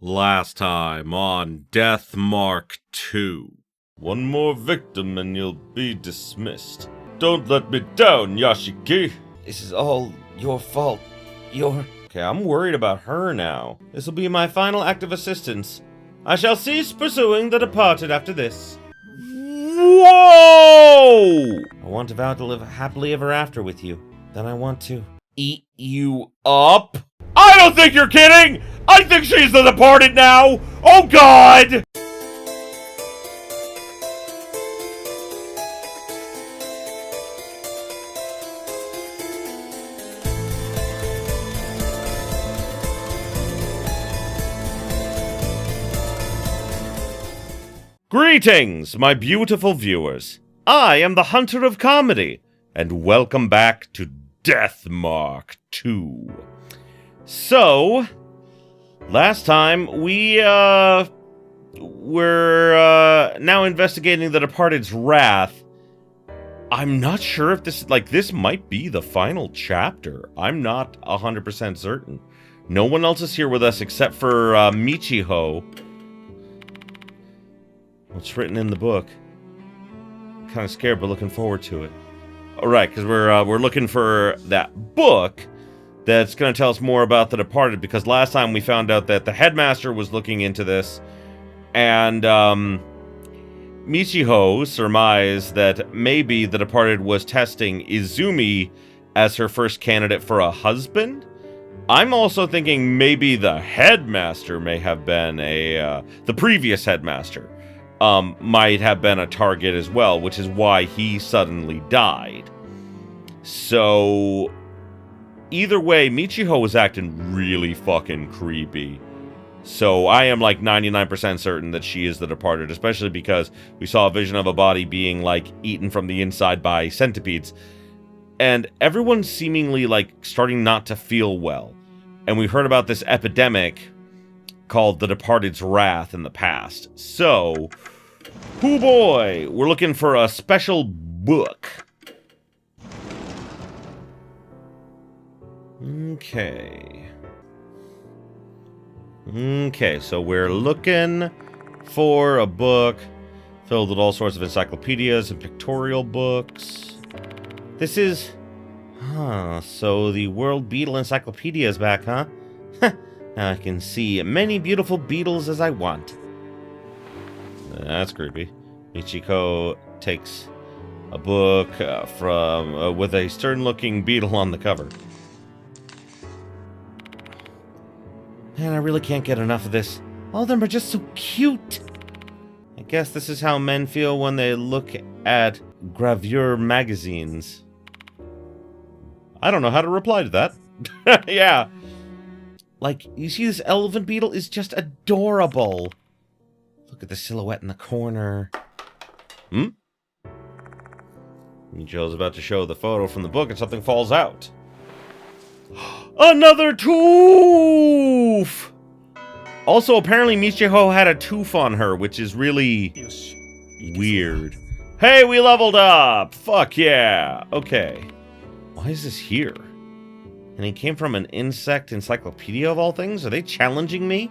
Last time on Death Mark 2. One more victim and you'll be dismissed. Don't let me down, Yashiki. This is all your fault. Okay, I'm worried about her now. This will be my final act of assistance. I shall cease pursuing the departed after this. Whoa! I want to vow to live happily ever after with you. Then I want to Eat you up? I don't think you're kidding! I think she's the departed now! Oh God! Greetings, my beautiful viewers. I am the Hunter of Comedy, and welcome back to Death Mark 2. So, last time we were now investigating the departed's wrath. I'm not sure if this might be the final chapter. I'm not 100% certain. No one else is here with us except for Michiho. What's written in the book? I'm kind of scared, but looking forward to it. All right, because we're looking for that book that's going to tell us more about the departed. Because last time we found out that the headmaster was looking into this, and Michiho surmised that maybe the departed was testing Izumi as her first candidate for a husband. I'm also thinking maybe the headmaster may have been the previous headmaster. Might have been a target as well, which is why he suddenly died. So, either way, Michiho was acting really fucking creepy. So, I am like 99% certain that she is the departed, especially because we saw a vision of a body being like eaten from the inside by centipedes. And everyone's seemingly like starting not to feel well. And we heard about this epidemic called the Departed's Wrath in the past. So, oh boy, we're looking for a special book. Okay, so we're looking for a book filled with all sorts of encyclopedias and pictorial books. This is... so the World Beetle Encyclopedia is back, huh? Now I can see many beautiful beetles as I want. That's creepy. Michiko takes a book with a stern-looking beetle on the cover. Man, I really can't get enough of this. All of them are just so cute. I guess this is how men feel when they look at gravure magazines. I don't know how to reply to that. Yeah. Like, you see this elephant beetle is just adorable. Look at the silhouette in the corner. Joe's about to show the photo from the book and something falls out. Another tooth! Also, apparently Michiho had a tooth on her, which is really weird. Hey, we leveled up! Fuck yeah! Okay. Why is this here? And he came from an insect encyclopedia of all things? Are they challenging me?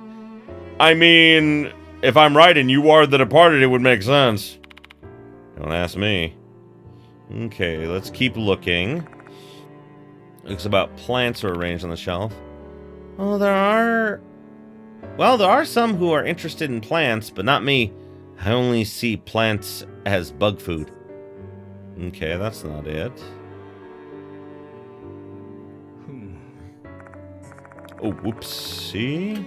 I mean, if I'm right and you are the departed, it would make sense. Don't ask me. Okay, let's keep looking. Looks about plants are arranged on the shelf. Oh, there are some who are interested in plants, but not me. I only see plants as bug food. Okay, that's not it. Oh, whoopsie.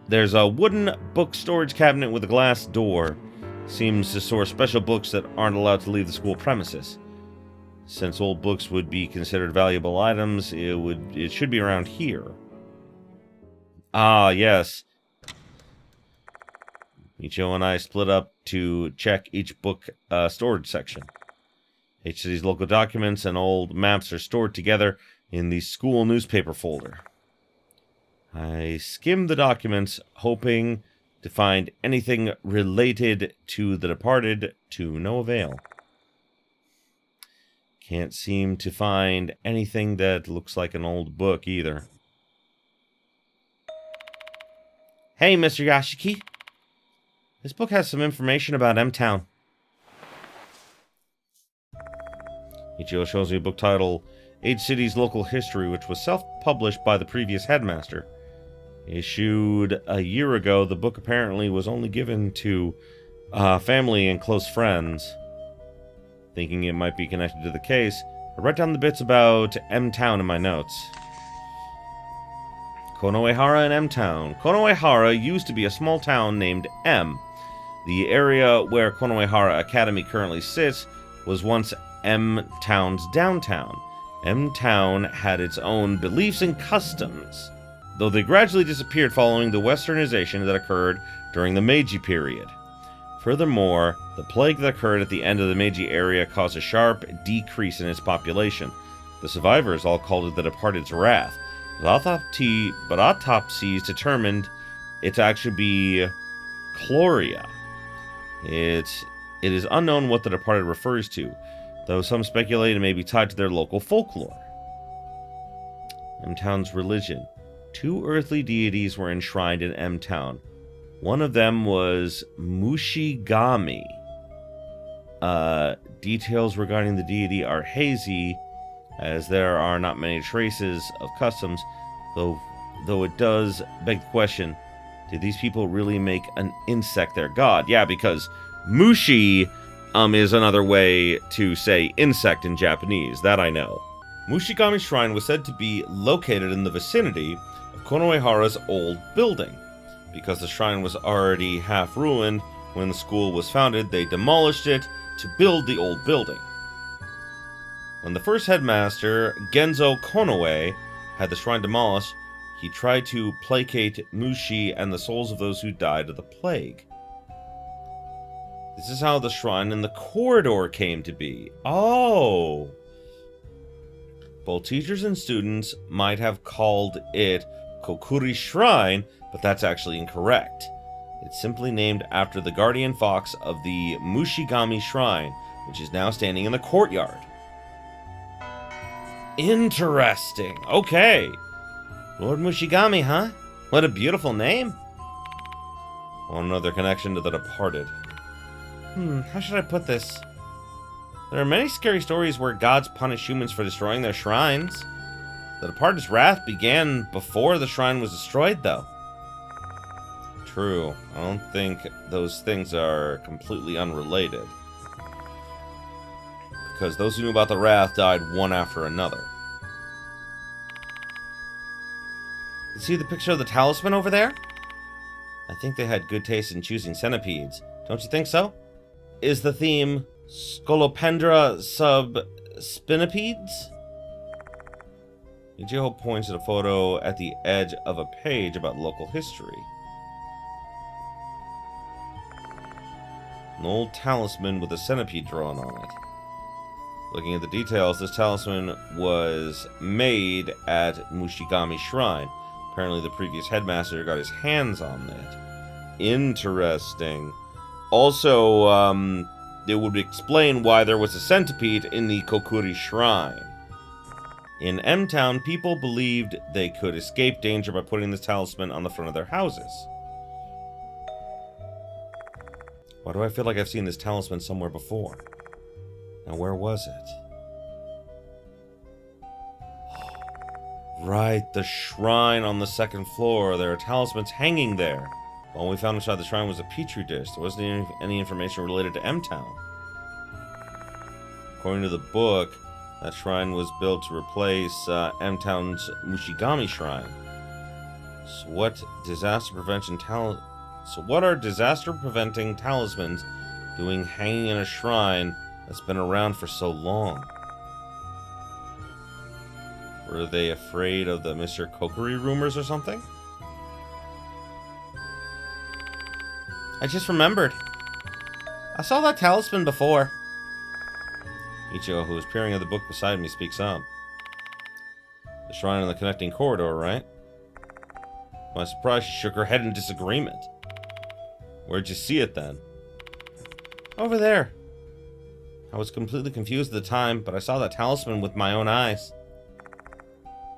There's a wooden book storage cabinet with a glass door. Seems to store special books that aren't allowed to leave the school premises. Since old books would be considered valuable items, it should be around here. Ah, yes. Michiho and I split up to check each book storage section. Each of these local documents and old maps are stored together in the school newspaper folder. I skimmed the documents, hoping to find anything related to the departed, to no avail. Can't seem to find anything that looks like an old book either. Hey, Mr. Yashiki. This book has some information about M-Town. Michiho shows me a book titled Age City's Local History, which was self-published by the previous headmaster. Issued a year ago, the book apparently was only given to family and close friends. Thinking it might be connected to the case, I write down the bits about M-Town in my notes. Konoehara and M-Town. Konoehara used to be a small town named M. The area where Konoehara Academy currently sits was once M-Town's downtown. M-Town had its own beliefs and customs, though they gradually disappeared following the westernization that occurred during the Meiji period. Furthermore, the plague that occurred at the end of the Meiji era caused a sharp decrease in its population. The survivors all called it the Departed's Wrath, but autopsies determined it to actually be Chloria. It is unknown what the Departed refers to, though some speculate it may be tied to their local folklore. M-Town's religion. 2 earthly deities were enshrined in M-Town. One of them was Mushigami. Details regarding the deity are hazy, as there are not many traces of customs, though it does beg the question, did these people really make an insect their god? Yeah, because Mushi is another way to say insect in Japanese, that I know. Mushigami Shrine was said to be located in the vicinity of Konoehara's old building. Because the shrine was already half ruined when the school was founded, they demolished it to build the old building. When the first headmaster, Genzo Konoe, had the shrine demolished, he tried to placate Mushi and the souls of those who died of the plague. This is how the shrine in the corridor came to be. Oh! Both teachers and students might have called it Kokuri Shrine, but that's actually incorrect. It's simply named after the guardian fox of the Mushigami Shrine, which is now standing in the courtyard. Interesting. Okay. Lord Mushigami, huh? What a beautiful name. I want to know their connection to the Departed. How should I put this? There are many scary stories where gods punish humans for destroying their shrines. The Departed's wrath began before the shrine was destroyed, though. True. I don't think those things are completely unrelated. Because those who knew about the wrath died one after another. See the picture of the talisman over there? I think they had good taste in choosing centipedes. Don't you think so? Is the theme Scolopendra sub spinipedes? Michiho points at a photo at the edge of a page about local history. An old talisman with a centipede drawn on it. Looking at the details, this talisman was made at Mushigami Shrine. Apparently the previous headmaster got his hands on it. Interesting. Also, it would explain why there was a centipede in the Kokuri Shrine. In M-Town, people believed they could escape danger by putting this talisman on the front of their houses. Why do I feel like I've seen this talisman somewhere before? Now, where was it? Right, the shrine on the second floor. There are talismans hanging there. All we found inside the shrine was a petri dish. There wasn't any information related to M-Town. According to the book, that shrine was built to replace M-Town's Mushigami Shrine. So what are disaster-preventing talismans doing hanging in a shrine that's been around for so long? Were they afraid of the Mr. Kokuri rumors or something? I just remembered. I saw that talisman before. Michiho, who is peering at the book beside me, speaks up. The shrine in the connecting corridor, right? To my surprise, she shook her head in disagreement. Where'd you see it then? Over there. I was completely confused at the time, but I saw that talisman with my own eyes.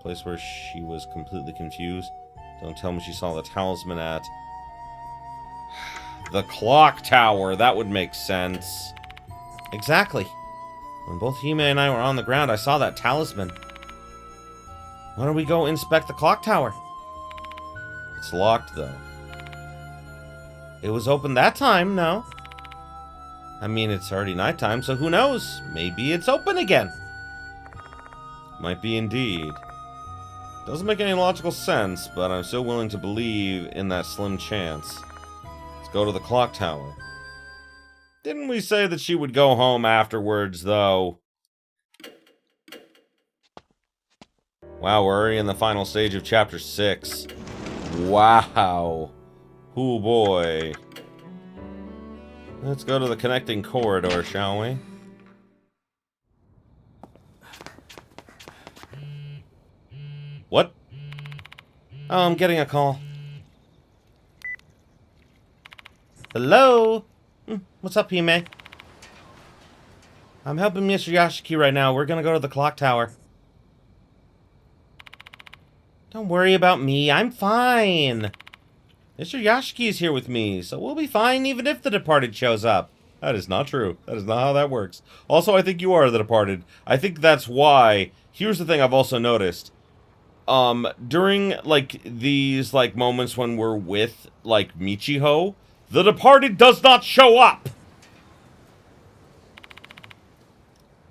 Place where she was completely confused. Don't tell me she saw the talisman at The clock tower, that would make sense. Exactly. When both Hime and I were on the ground, I saw that talisman. Why don't we go inspect the clock tower? It's locked, though. It was open that time, no? I mean, it's already nighttime, so who knows? Maybe it's open again. Might be indeed. Doesn't make any logical sense, but I'm still willing to believe in that slim chance. Let's go to the clock tower. Didn't we say that she would go home afterwards, though? Wow, we're already in the final stage of Chapter 6. Wow. Oh boy. Let's go to the connecting corridor, shall we? What? Oh, I'm getting a call. Hello? What's up, Hime? I'm helping Mr. Yashiki right now. We're gonna go to the clock tower. Don't worry about me. I'm fine. Mr. Yashiki is here with me, so we'll be fine even if the departed shows up. That is not true. That is not how that works. Also, I think you are the departed. I think that's why. Here's the thing I've also noticed. During, like, these, like, moments when we're with, like, Michiho, the departed does not show up!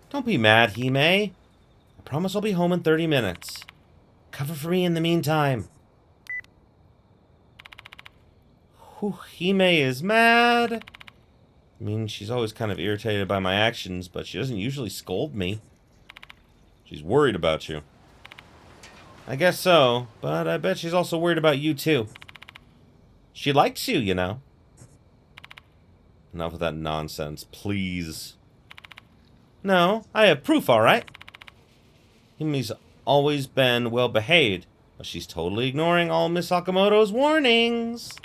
Don't be mad, Hime. I promise I'll be home in 30 minutes. Cover for me in the meantime. Whew, Hime is mad. I mean, she's always kind of irritated by my actions, but she doesn't usually scold me. She's worried about you. I guess so, but I bet she's also worried about you too. She likes you, you know. Enough of that nonsense, please. No, I have proof, alright? Hime's always been well-behaved, but she's totally ignoring all Miss Sakamoto's warnings.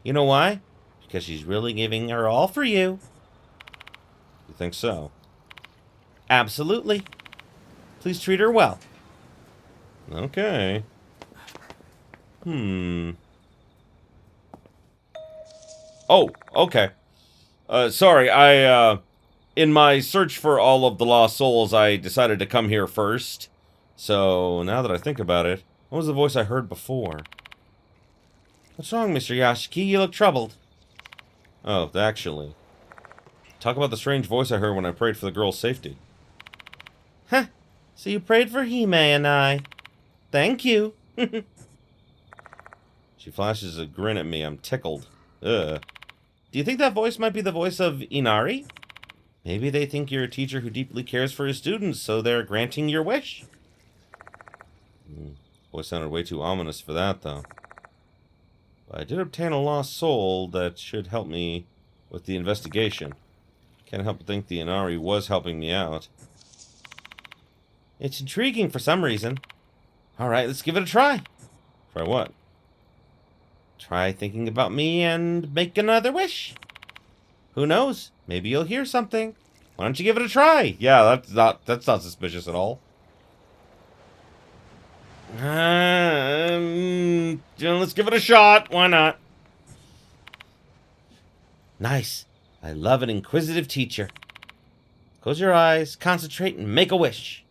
You know why? Because she's really giving her all for you. You think so? Absolutely. Please treat her well. Okay. Oh, okay. Sorry, in my search for all of the lost souls, I decided to come here first. So, now that I think about it, what was the voice I heard before? What's wrong, Mr. Yashiki? You look troubled. Oh, actually. Talk about the strange voice I heard when I prayed for the girl's safety. Huh. So you prayed for Hime and I. Thank you. She flashes a grin at me. I'm tickled. Do you think that voice might be the voice of Inari? Maybe they think you're a teacher who deeply cares for his students, so they're granting your wish. Voice sounded way too ominous for that, though. But I did obtain a lost soul that should help me with the investigation. Can't help but think the Inari was helping me out. It's intriguing for some reason. Alright, let's give it a try. Try what? Try thinking about me and make another wish. Who knows? Maybe you'll hear something. Why don't you give it a try? Yeah, that's not suspicious at all. Let's give it a shot. Why not? Nice. I love an inquisitive teacher. Close your eyes, concentrate, and make a wish.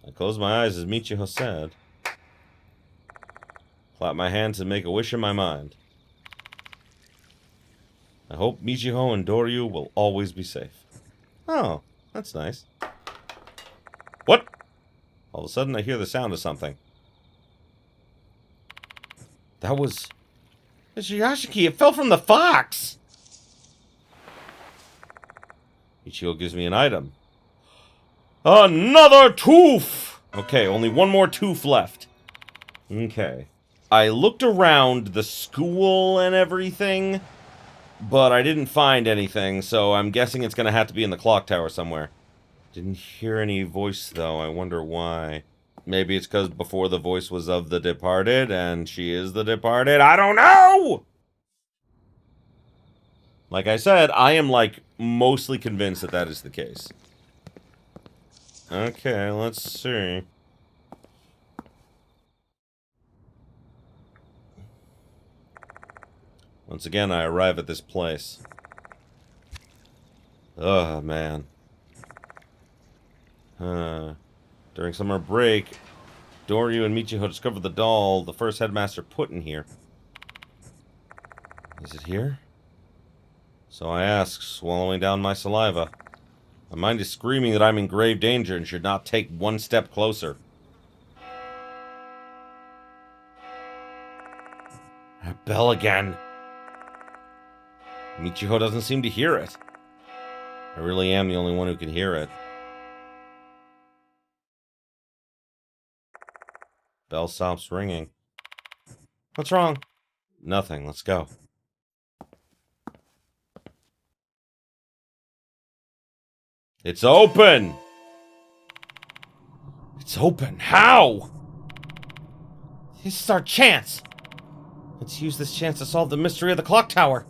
I closed my eyes as Michiho said. Clap my hands and make a wish in my mind. I hope Michiho and Doryu will always be safe. Oh, that's nice. What? All of a sudden I hear the sound of something. That was... Mr. Yashiki, it fell from the fox! Michiho gives me an item. Another tooth! Okay, only one more tooth left. Okay. I looked around the school and everything, but I didn't find anything, so I'm guessing it's gonna have to be in the clock tower somewhere. Didn't hear any voice, though. I wonder why. Maybe it's because before the voice was of the departed, and she is the departed. I don't know! Like I said, I am, like, mostly convinced that that is the case. Okay, let's see. Once again, I arrive at this place. Ugh, man. During summer break, Doryu and Michiho discovered the doll the first headmaster put in here. Is it here? So I ask, swallowing down my saliva. My mind is screaming that I'm in grave danger and should not take one step closer. That bell again. Michiho doesn't seem to hear it. I really am the only one who can hear it. Bell stops ringing. What's wrong? Nothing. Let's go. It's open! It's open. How? This is our chance. Let's use this chance to solve the mystery of the clock tower.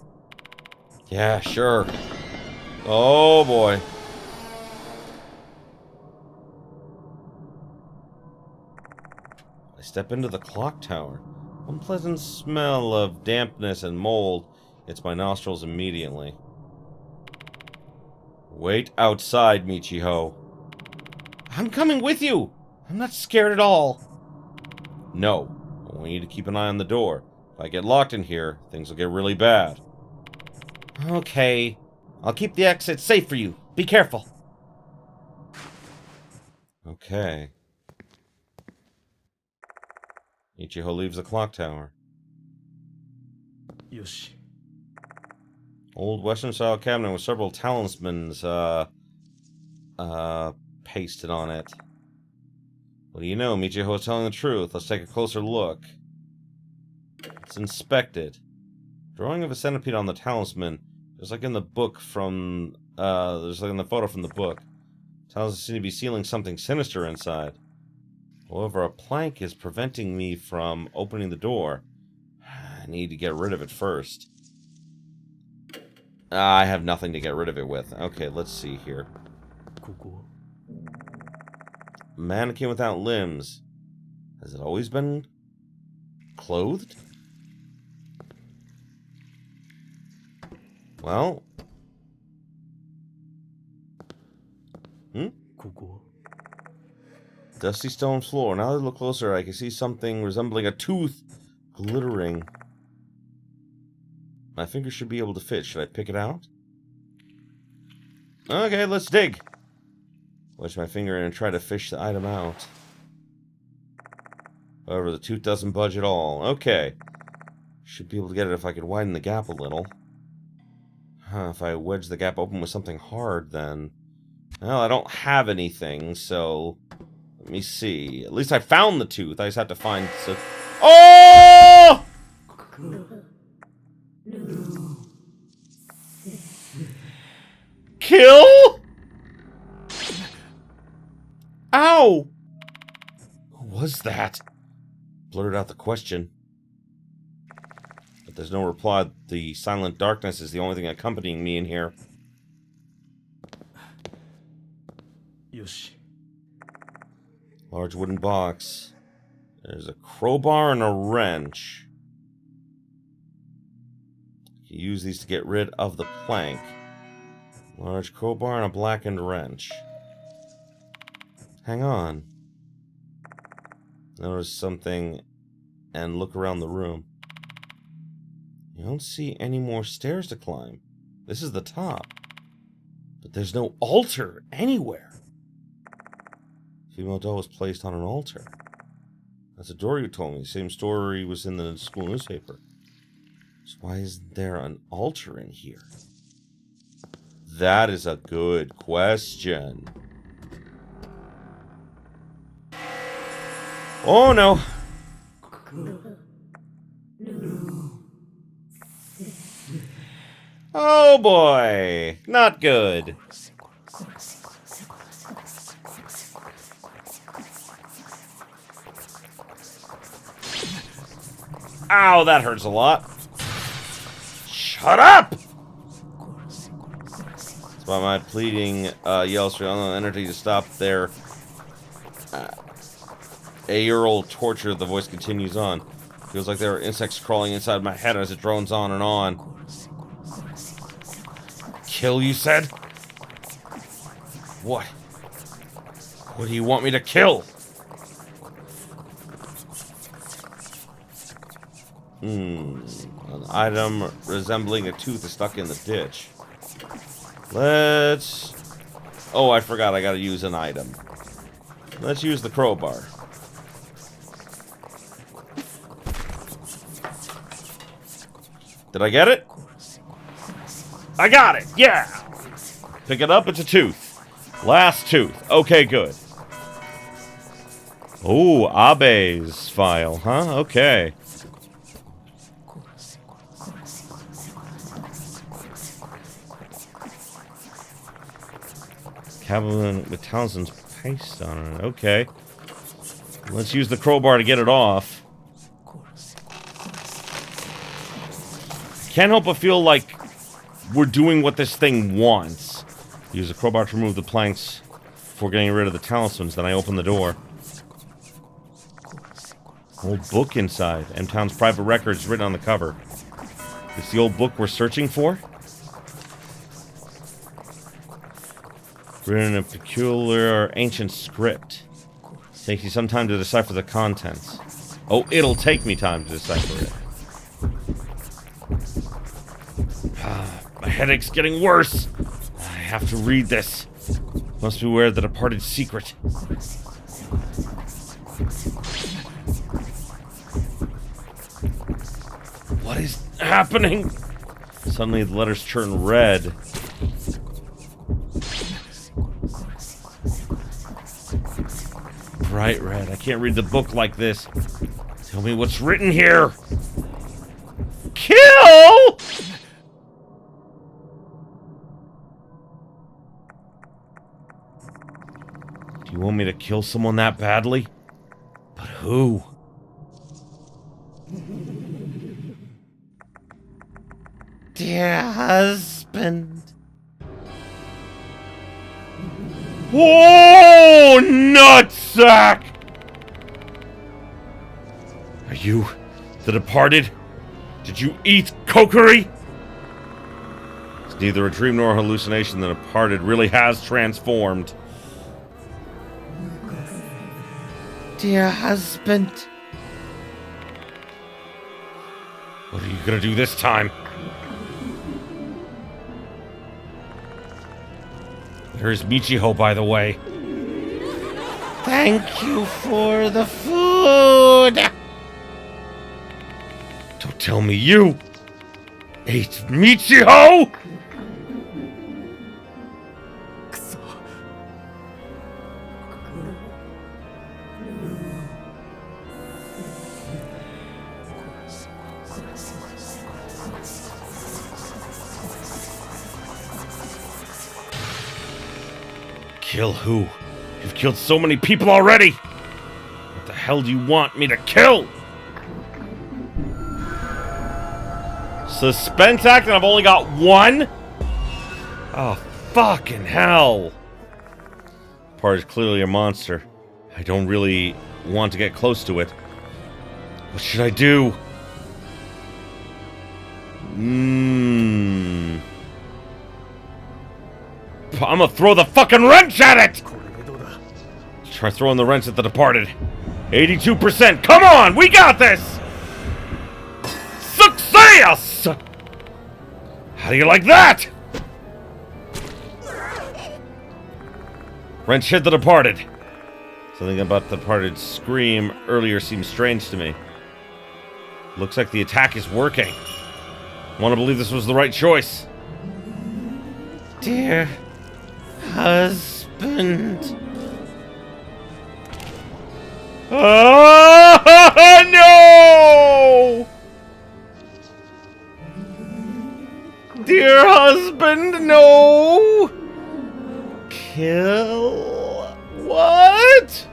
Yeah, sure. Oh boy. I step into the clock tower. Unpleasant smell of dampness and mold hits my nostrils immediately. Wait outside, Michiho. I'm coming with you! I'm not scared at all. No. I want you to keep an eye on the door. If I get locked in here, things will get really bad. Okay. I'll keep the exit safe for you. Be careful. Okay. Michiho leaves the clock tower. Yoshi. Old Western-style cabinet with several talismans, pasted on it. What do you know? Michiho is telling the truth. Let's take a closer look. Let's inspect it. Drawing of a centipede on the talisman. There's like in the book from, there's like in the photo from the book. Talismans seem to be sealing something sinister inside. However, a plank is preventing me from opening the door. I need to get rid of it first. I have nothing to get rid of it with. Okay, let's see here. Mannequin without limbs. Has it always been clothed? Well. Dusty stone floor. Now that I look closer, I can see something resembling a tooth glittering. My finger should be able to fit. Should I pick it out? Okay, let's dig. Wedge my finger in and try to fish the item out. However, the tooth doesn't budge at all. Okay. Should be able to get it if I could widen the gap a little. If I wedge the gap open with something hard, then... Well, I don't have anything, so... Let me see. At least I found the tooth. I just have to find... Oh! Kill? Ow! What was that? Blurted out the question. But there's no reply. The silent darkness is the only thing accompanying me in here. Yoshi. Large wooden box. There's a crowbar and a wrench. You use these to get rid of the plank. Large crowbar and a blackened wrench. Hang on. Notice something and look around the room. You don't see any more stairs to climb. This is the top. But there's no altar anywhere. Female doll was placed on an altar. That's a Doryu told me. The same story was in the school newspaper. So why isn't there an altar in here? That is a good question. Oh no! Oh boy! Not good. Ow, that hurts a lot. Shut up! That's why my pleading yells for unknown entity to stop their aerial torture. The voice continues on. Feels like there are insects crawling inside my head as it drones on and on. Kill, you said? What? What do you want me to kill? An item resembling a tooth is stuck in the ditch. Let's... Oh, I forgot I gotta use an item. Let's use the crowbar. Did I get it? I got it! Yeah! Pick it up, it's a tooth. Last tooth. Okay, good. Oh, Abe's file, huh? Okay. Cabinet with Townsend's paste on it. Okay. Let's use the crowbar to get it off. Can't help but feel like we're doing what this thing wants. Use the crowbar to remove the planks before getting rid of the talismans. Then I open the door. Old book inside. M-Town's private records written on the cover. It's the old book we're searching for? Written in a peculiar ancient script. Takes you some time to decipher the contents. Oh, it'll take me time to decipher it. My headache's getting worse. I have to read this. Must beware the departed secret. What is happening? Suddenly the letters turn red. Bright red. I can't read the book like this. Tell me what's written here. Kill! Do you want me to kill someone that badly? But who? Dear husband. Whoa, nutsack! Are you the departed? Did you eat kokery? It's neither a dream nor a hallucination. The departed really has transformed. Dear husband. What are you gonna do this time? There's Michiho, by the way. Thank you for the food. Don't tell me you ate Michiho! Kill who? You've killed so many people already! What the hell do you want me to kill? Suspense act and I've only got one? Oh, fucking hell. Part is clearly a monster. I don't really want to get close to it. What should I do? I'm gonna throw the fucking wrench at it! Try throwing the wrench at the departed. 82%. Come on, we got this! Success! How do you like that? Wrench hit the departed. Something about the departed's scream earlier seems strange to me. Looks like the attack is working. Want to believe this was the right choice. Dear husband. Oh, no! Dear husband, no! Kill? What?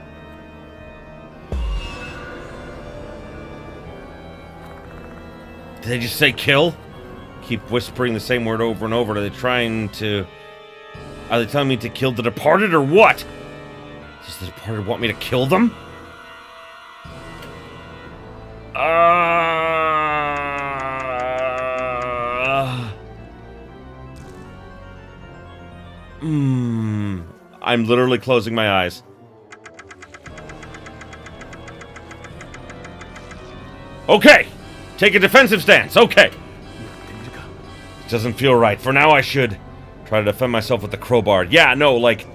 Did they just say kill? Keep whispering the same word over and over. Are they trying to... Are they telling me to kill the departed or what? Does the departed want me to kill them? I'm literally closing my eyes. Okay! Take a defensive stance, okay! Doesn't feel right. For now, I should try to defend myself with the crowbar. Yeah, no, like...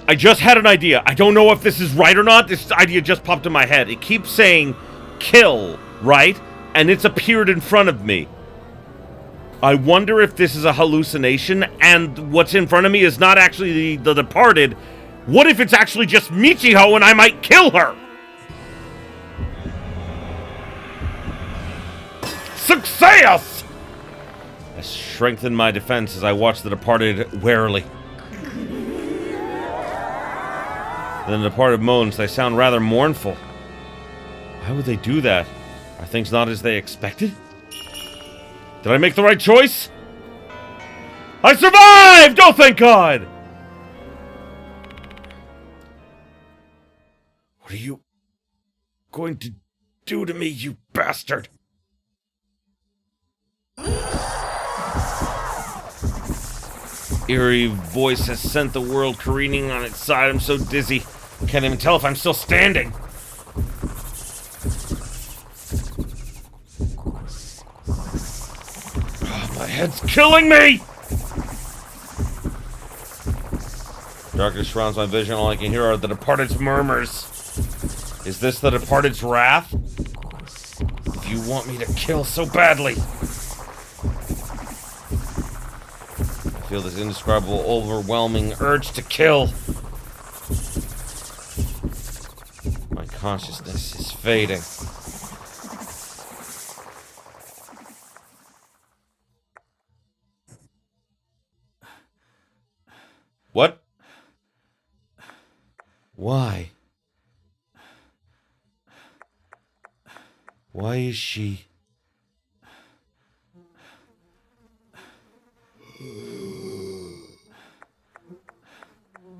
I just had an idea. I don't know if this is right or not. This idea just popped in my head. It keeps saying, kill, right? And it's appeared in front of me. I wonder if this is a hallucination, and what's in front of me is not actually the departed. What if it's actually just Michiho and I might kill her? Success! I strengthen my defense as I watch the departed warily. Then the departed moans. They sound rather mournful. Why would they do that? Are things not as they expected? Did I make the right choice? I survived! Oh, thank God! What are you going to do to me, you bastard? Eerie voice has sent the world careening on its side. I'm so dizzy. Can't even tell if I'm still standing. Oh, my head's killing me! Darkness surrounds my vision. All I can hear are the departed's murmurs. Is this the departed's wrath? If you want me to kill so badly. I feel this indescribable, overwhelming urge to kill. My consciousness is fading. What? Why? Why is she...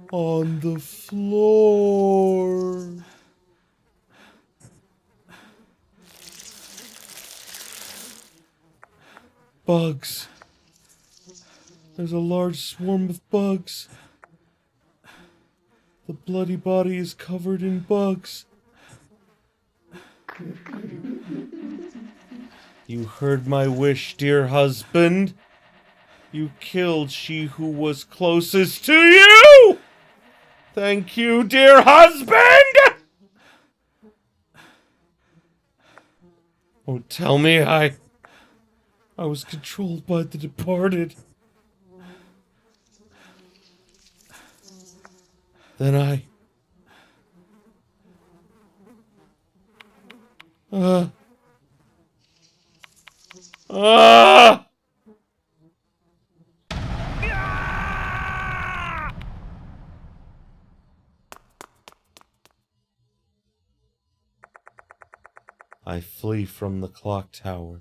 on the floor? Bugs. There's a large swarm of bugs. The bloody body is covered in bugs. You heard my wish, dear husband. You killed she who was closest to you! Thank you, dear husband! Oh, tell me I was controlled by the departed. Then I flee from the clock tower.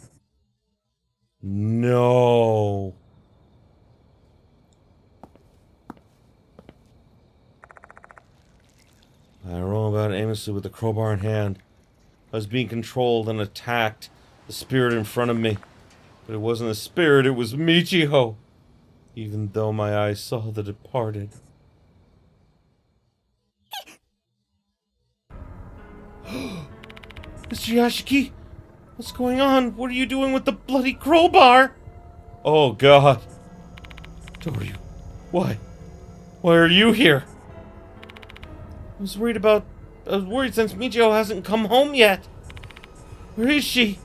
No. I roll about aimlessly with the crowbar in hand. I was being controlled and attacked. The spirit in front of me. But it wasn't a spirit, it was Michiho. Even though my eyes saw the departed. Mr. Yashiki? What's going on? What are you doing with the bloody crowbar? Oh, God. Doryu, why? Why are you here? I was worried since Michiho hasn't come home yet. Where is she?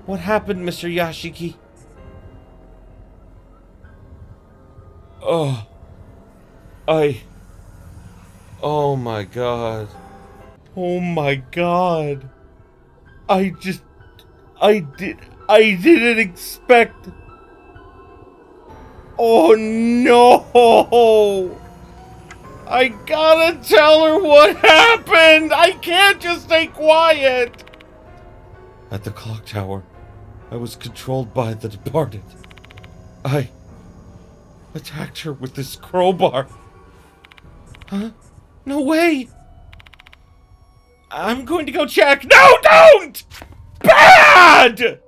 What happened, Mr. Yashiki? Oh my God. Oh my God. I didn't expect. Oh no. I gotta tell her what happened. I can't just stay quiet. At the clock tower, I was controlled by the departed. I attacked her with this crowbar. Huh? No way! I'm going to go check. No, don't! Bad!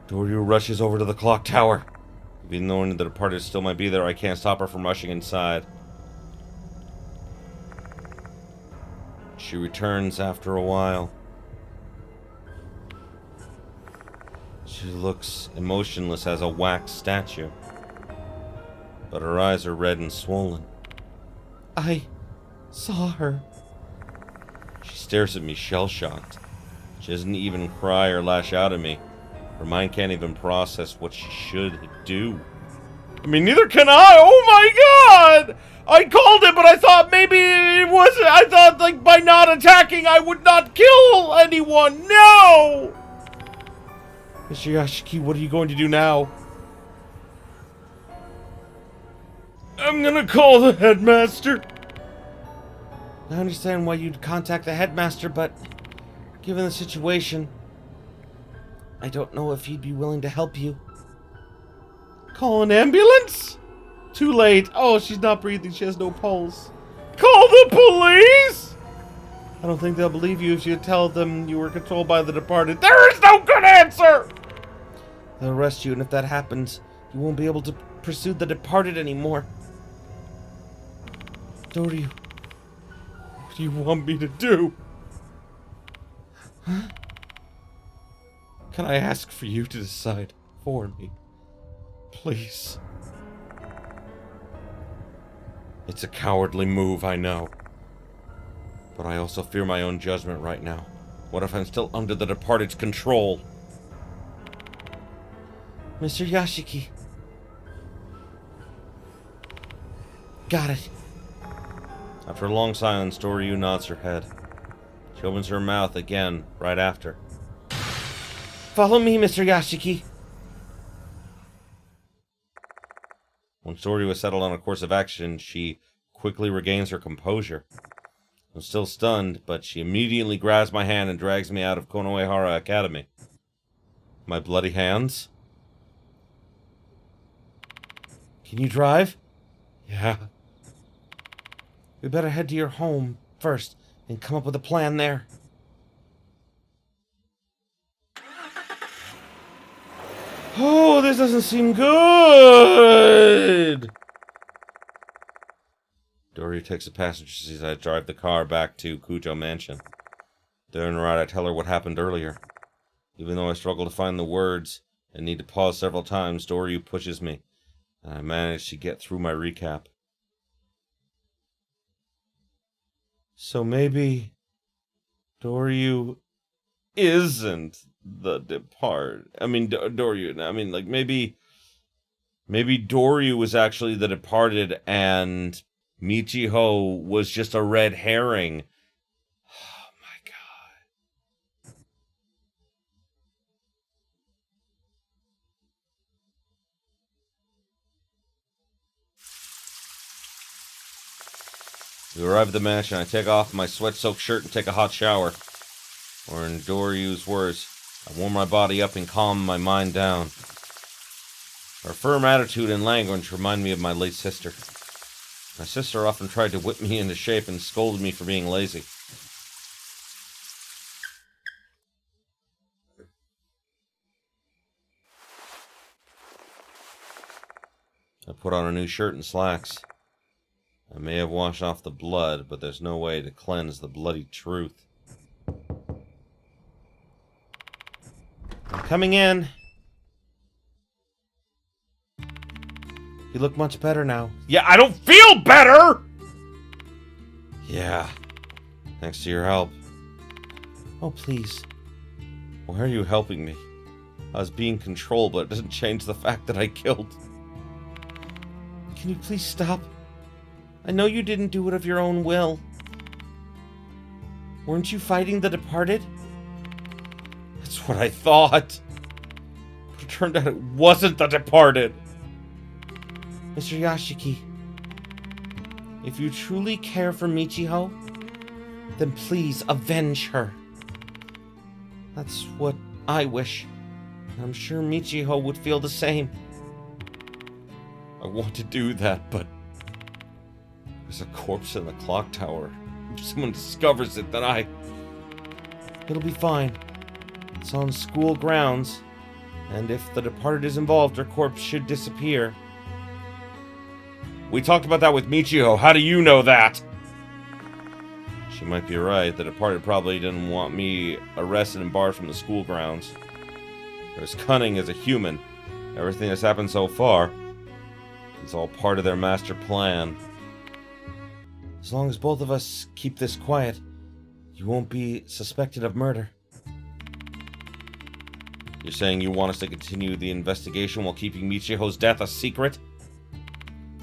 Doryu rushes over to the clock tower. Even though the departed still might be there, I can't stop her from rushing inside. She returns after a while. She looks emotionless as a wax statue, but her eyes are red and swollen. I saw her. She stares at me shell-shocked. She doesn't even cry or lash out at me. Her mind can't even process what she should do. I mean, neither can I! Oh my god! I called it, but I thought maybe it wasn't. I thought, like, by not attacking, I would not kill anyone! No! Mr. Yashiki, what are you going to do now? I'm gonna call the headmaster. I understand why you'd contact the headmaster, but given the situation, I don't know if he'd be willing to help you. Call an ambulance? Too late. Oh, she's not breathing. She has no pulse. Call the police? I don't think they'll believe you if you tell them you were controlled by the departed. There is no good answer! They'll arrest you, and if that happens, you won't be able to pursue the departed anymore. Doryu, what do you want me to do? Huh? Can I ask for you to decide for me? Please. It's a cowardly move, I know. But I also fear my own judgment right now. What if I'm still under the departed's control? Mr. Yashiki. Got it. After a long silence, Doryu nods her head. She opens her mouth again, right after. Follow me, Mr. Yashiki. Once Doryu has settled on a course of action, she quickly regains her composure. I'm still stunned, but she immediately grabs my hand and drags me out of Konoehara Academy. My bloody hands? Can you drive? Yeah. We better head to your home first and come up with a plan there. Oh, this doesn't seem good! Doryu takes a passenger seat as I drive the car back to Kujo Mansion. During the ride, I tell her what happened earlier. Even though I struggle to find the words and need to pause several times, Doryu pushes me, and I manage to get through my recap. So maybe Doryu isn't the depart. I mean, Doryu. I mean, like, maybe Doryu was actually the departed and Michiho was just a red herring. Oh my god. We arrive at the mansion. I take off my sweat-soaked shirt and take a hot shower. Or in Doryu's words, I warm my body up and calm my mind down. Her firm attitude and language remind me of my late sister. My sister often tried to whip me into shape and scolded me for being lazy. I put on a new shirt and slacks. I may have washed off the blood, but there's no way to cleanse the bloody truth. I'm coming in. You look much better now. Yeah, I don't feel better! Yeah. Thanks to your help. Oh, please. Why are you helping me? I was being controlled, but it doesn't change the fact that I killed. Can you please stop? I know you didn't do it of your own will. Weren't you fighting the departed? That's what I thought. But it turned out it wasn't the departed. Mr. Yashiki, if you truly care for Michiho, then please avenge her. That's what I wish. I'm sure Michiho would feel the same. I want to do that, but there's a corpse in the clock tower. If someone discovers it, then it'll be fine. It's on school grounds. And if the departed is involved, her corpse should disappear. We talked about that with Michiho. How do you know that? She might be right. The departed probably didn't want me arrested and barred from the school grounds. They're as cunning as a human. Everything that's happened so far, it's all part of their master plan. As long as both of us keep this quiet, you won't be suspected of murder. You're saying you want us to continue the investigation while keeping Michiho's death a secret?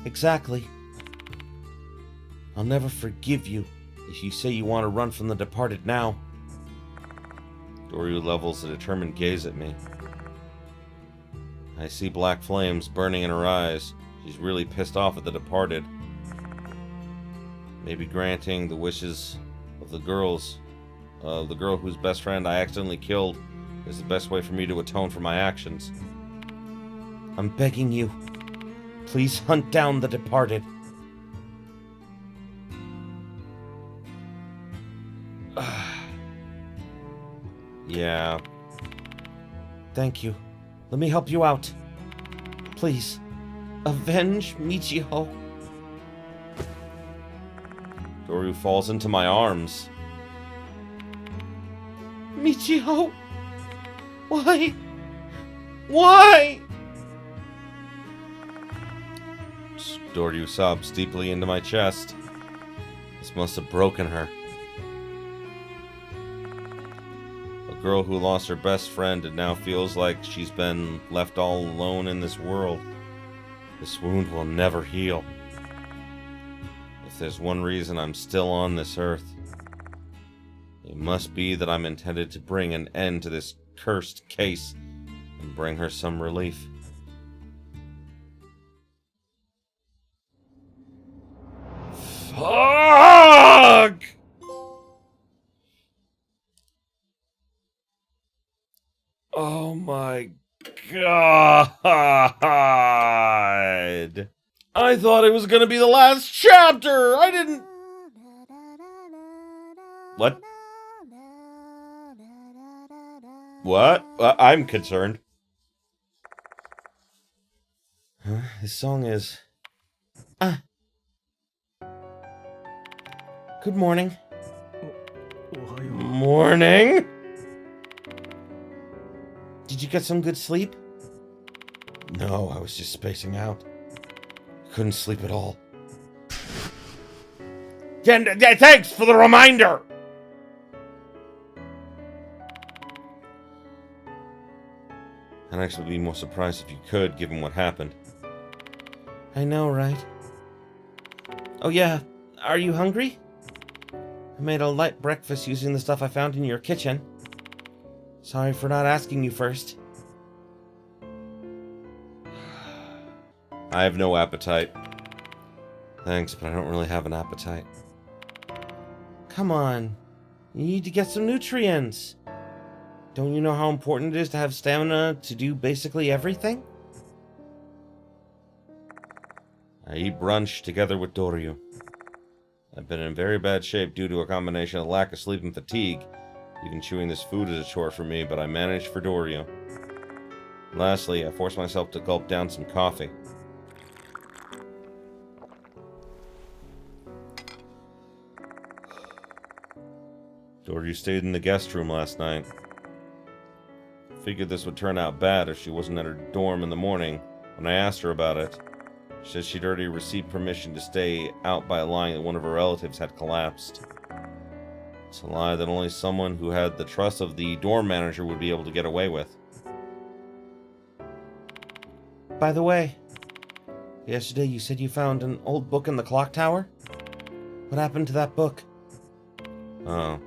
Exactly. I'll never forgive you if you say you want to run from the departed now. Doryu levels a determined gaze at me. I see black flames burning in her eyes. She's really pissed off at the departed. Maybe granting the wishes of the girl whose best friend I accidentally killed is the best way for me to atone for my actions. I'm begging you. Please hunt down the departed. Yeah. Thank you. Let me help you out. Please, avenge Michiho. Doryu falls into my arms. Michiho! Why? Why? Doryu sobs deeply into my chest. This must have broken her. A girl who lost her best friend and now feels like she's been left all alone in this world. This wound will never heal. If there's one reason I'm still on this earth, it must be that I'm intended to bring an end to this cursed case and bring her some relief. Fuck! Oh my god! I thought it was gonna be the last chapter! I didn't... What? What? I'm concerned. Huh? This song is... Good morning. Morning? Did you get some good sleep? No, I was just spacing out. Couldn't sleep at all. Thanks for the reminder! I'd actually be more surprised if you could, given what happened. I know, right? Oh yeah, are you hungry? I made a light breakfast using the stuff I found in your kitchen. Sorry for not asking you first. I have no appetite. Thanks, but I don't really have an appetite. Come on. You need to get some nutrients. Don't you know how important it is to have stamina to do basically everything? I eat brunch together with Doryu. I've been in very bad shape due to a combination of lack of sleep and fatigue. Even chewing this food is a chore for me, but I managed for Doryu. Lastly, I forced myself to gulp down some coffee. Doryu stayed in the guest room last night. Figured this would turn out bad if she wasn't at her dorm in the morning. When I asked her about it, she said she'd already received permission to stay out by lying that one of her relatives had collapsed. It's a lie that only someone who had the trust of the dorm manager would be able to get away with. By the way, yesterday you said you found an old book in the clock tower? What happened to that book? Oh.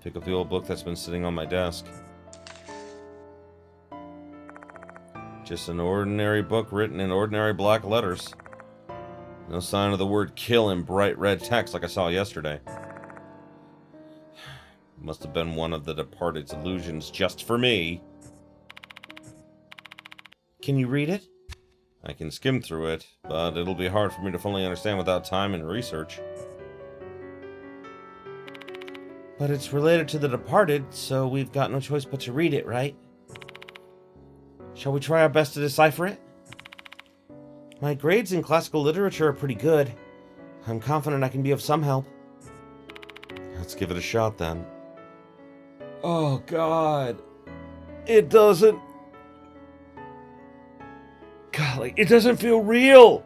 Pick up the old book that's been sitting on my desk. Just an ordinary book written in ordinary black letters. No sign of the word kill in bright red text like I saw yesterday. Must have been one of the departed's illusions just for me. Can you read it? I can skim through it, but it'll be hard for me to fully understand without time and research. But it's related to The Departed, so we've got no choice but to read it, right? Shall we try our best to decipher it? My grades in classical literature are pretty good. I'm confident I can be of some help. Let's give it a shot then. Oh, God. It doesn't... Golly, it doesn't feel real!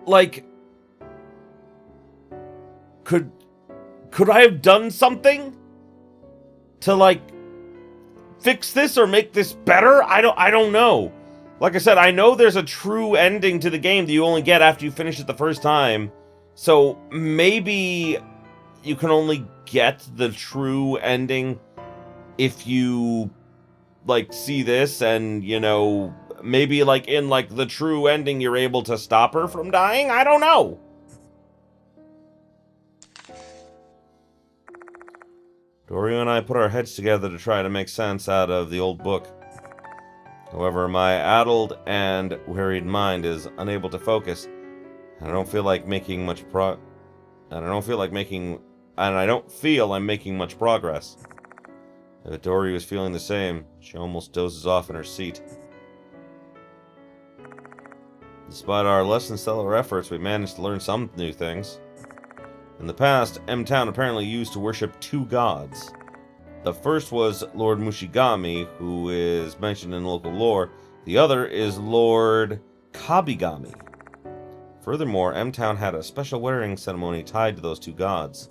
Like... Could I have done something? To, like, fix this or make this better? I don't know. Like I said, I know there's a true ending to the game that you only get after you finish it the first time. So, maybe you can only get the true ending if you, like, see this and, you know, maybe, like, in, like, the true ending you're able to stop her from dying? I don't know. Dorio and I put our heads together to try to make sense out of the old book. However, my addled and wearied mind is unable to focus, and I don't feel I'm making much progress. If Dorio is feeling the same, she almost dozes off in her seat. Despite our less than stellar efforts, we managed to learn some new things. In the past, M-Town apparently used to worship two gods. The first was Lord Mushigami, who is mentioned in local lore. The other is Lord Kabigami. Furthermore, M-Town had a special wedding ceremony tied to those two gods.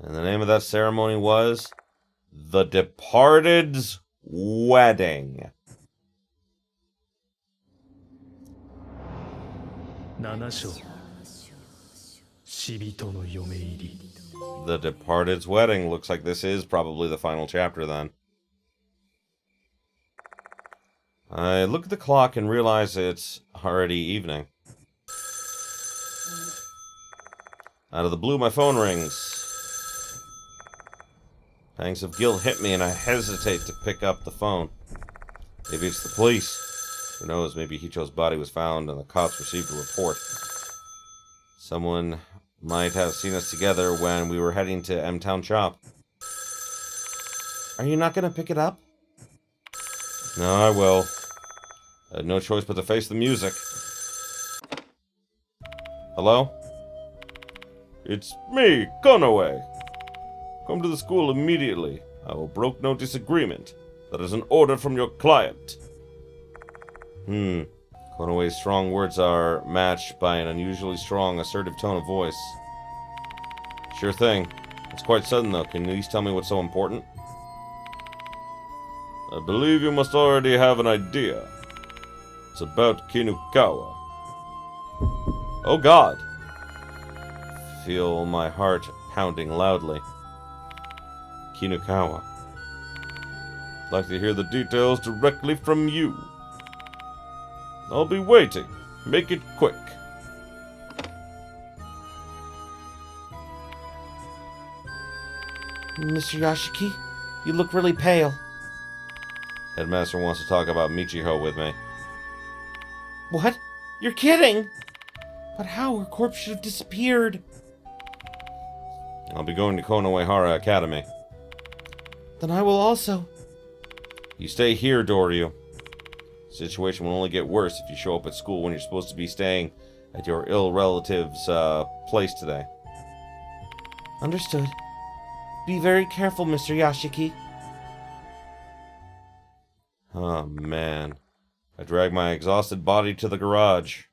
And the name of that ceremony was The Departed's Wedding. 7章死人の嫁入り The Departed's Wedding. Looks like this is probably the final chapter then. I look at the clock and realize it's already evening. Out of the blue, my phone rings. Pangs of guilt hit me and I hesitate to pick up the phone. Maybe it's the police. Who knows, maybe Hicho's body was found and the cops received a report. Someone might have seen us together when we were heading to M-Town Shop. Are you not gonna pick it up? No, I will. I had no choice but to face the music. Hello? It's me, Konoe. Come to the school immediately. I will brook no disagreement. That is an order from your client. Konoe's strong words are matched by an unusually strong, assertive tone of voice. Sure thing. It's quite sudden, though. Can you at least tell me what's so important? I believe you must already have an idea. It's about Kinukawa. Oh God! Feel my heart pounding loudly. Kinukawa. I'd like to hear the details directly from you. I'll be waiting. Make it quick. Mr. Yashiki, you look really pale. Headmaster wants to talk about Michiho with me. What? You're kidding! But how? Her corpse should have disappeared. I'll be going to Konoehara Academy. Then I will also. You stay here, Dorio. The situation will only get worse if you show up at school when you're supposed to be staying at your ill relative's place today. Understood. Be very careful, Mr. Yashiki. Oh, man. I drag my exhausted body to the garage.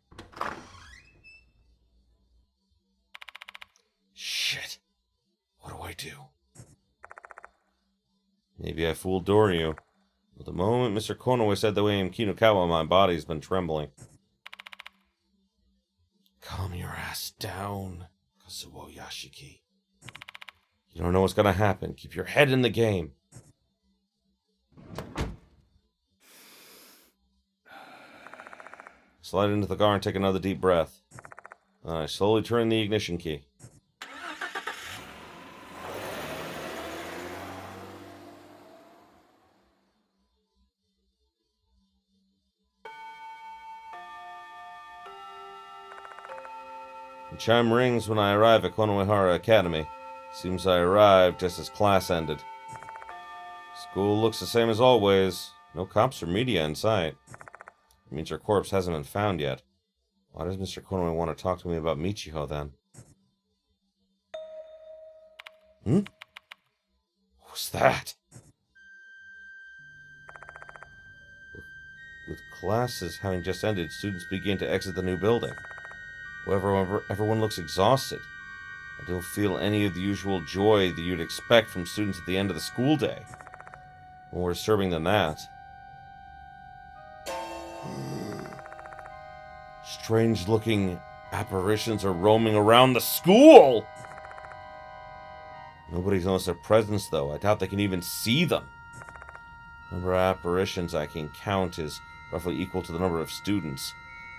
Shit. What do I do? Maybe I fooled Dorio. But the moment Mr. Konoe said the name Kinukawa, my body's been trembling. Calm your ass down, Kazuo Yashiki. You don't know what's gonna happen. Keep your head in the game. Slide into the car and take another deep breath. I slowly turn the ignition key. The chime rings when I arrive at Konohara Academy. Seems I arrived just as class ended. School looks the same as always. No cops or media in sight. It means her corpse hasn't been found yet. Why does Mr. Konoe want to talk to me about Michiho then? What was that? With classes having just ended, students begin to exit the new building. Everyone looks exhausted. I don't feel any of the usual joy that you'd expect from students at the end of the school day. More disturbing than that. Strange-looking apparitions are roaming around the school! Nobody's noticed their presence, though. I doubt they can even see them. The number of apparitions I can count is roughly equal to the number of students.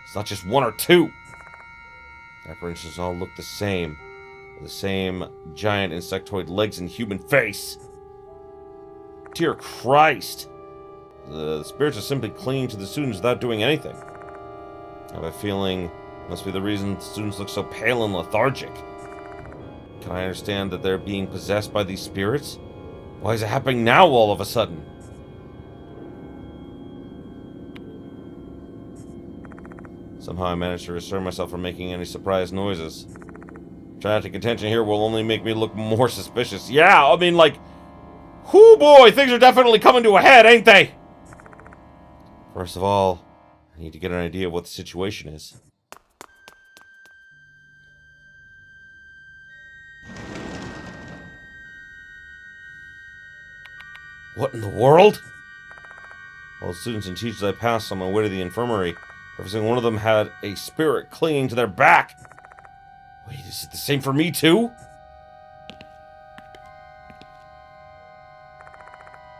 It's not just one or two. The apparitions all look the same. With the same giant insectoid legs and human face. Dear Christ! The spirits are simply clinging to the students without doing anything. I have a feeling it must be the reason the students look so pale and lethargic. Can I understand that they're being possessed by these spirits? Why is it happening now all of a sudden? Somehow I managed to restrain myself from making any surprised noises. Dramatic attention here will only make me look more suspicious. Yeah, I mean, like, whoo boy, things are definitely coming to a head, ain't they? First of all, I need to get an idea of what the situation is. What in the world? All the students and teachers I passed on my way to the infirmary, every single one of them had a spirit clinging to their back. Wait, is it the same for me too?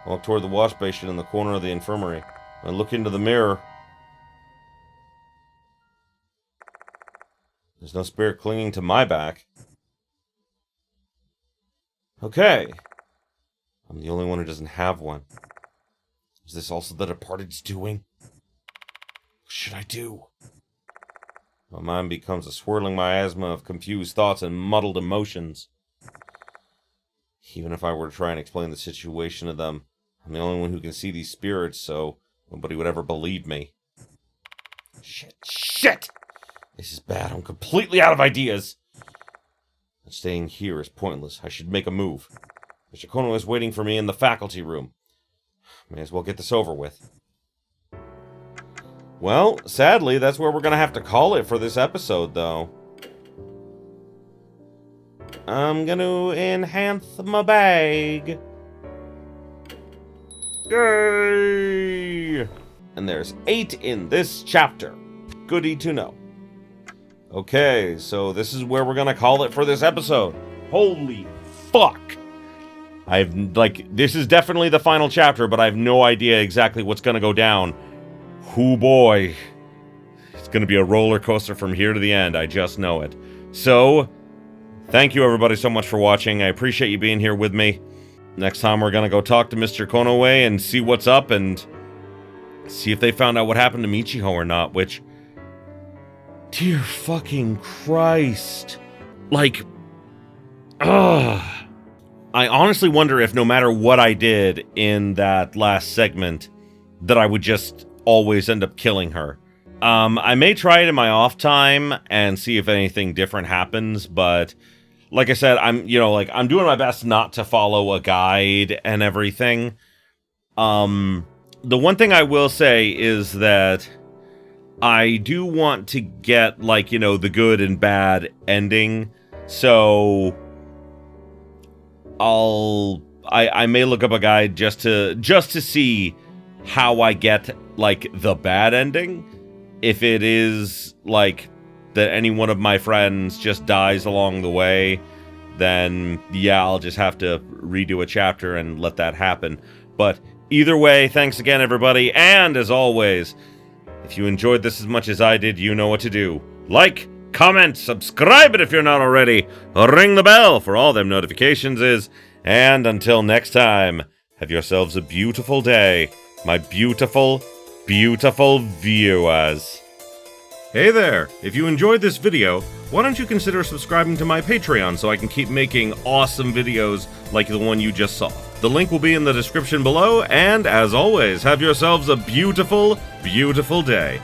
I walk toward the wash basin in the corner of the infirmary. When I look into the mirror, there's no spirit clinging to my back. Okay. I'm the only one who doesn't have one. Is this also the departed's doing? What should I do? My mind becomes a swirling miasma of confused thoughts and muddled emotions. Even if I were to try and explain the situation to them, I'm the only one who can see these spirits, so nobody would ever believe me. Shit! This is bad. I'm completely out of ideas. But staying here is pointless. I should make a move. Mr. Kono is waiting for me in the faculty room. May as well get this over with. Well, sadly, that's where we're going to have to call it for this episode, though. I'm going to enhance my bag. Yay! And there's 8 in this chapter. Goody to know. Okay, so this is where we're going to call it for this episode. Holy fuck! This is definitely the final chapter, but I have no idea exactly what's going to go down. Hoo boy. It's going to be a roller coaster from here to the end. I just know it. So, thank you everybody so much for watching. I appreciate you being here with me. Next time we're going to go talk to Mr. Konoe and see what's up and see if they found out what happened to Michiho or not, which... Dear fucking Christ. Like... Ugh. I honestly wonder if no matter what I did in that last segment, that I would just always end up killing her. I may try it in my off time and see if anything different happens, but like I said, I'm doing my best not to follow a guide and everything. The one thing I will say is that I do want to get, the good and bad ending, so I may look up a guide just to see how I get, the bad ending. If it is, that any one of my friends just dies along the way, then, yeah, I'll just have to redo a chapter and let that happen. But either way, thanks again, everybody, and as always, if you enjoyed this as much as I did, you know what to do. Like, comment, subscribe it if you're not already, ring the bell for all them notifications and until next time, have yourselves a beautiful day, my beautiful, beautiful viewers. Hey there! If you enjoyed this video, why don't you consider subscribing to my Patreon so I can keep making awesome videos like the one you just saw. The link will be in the description below, and as always, have yourselves a beautiful, beautiful day.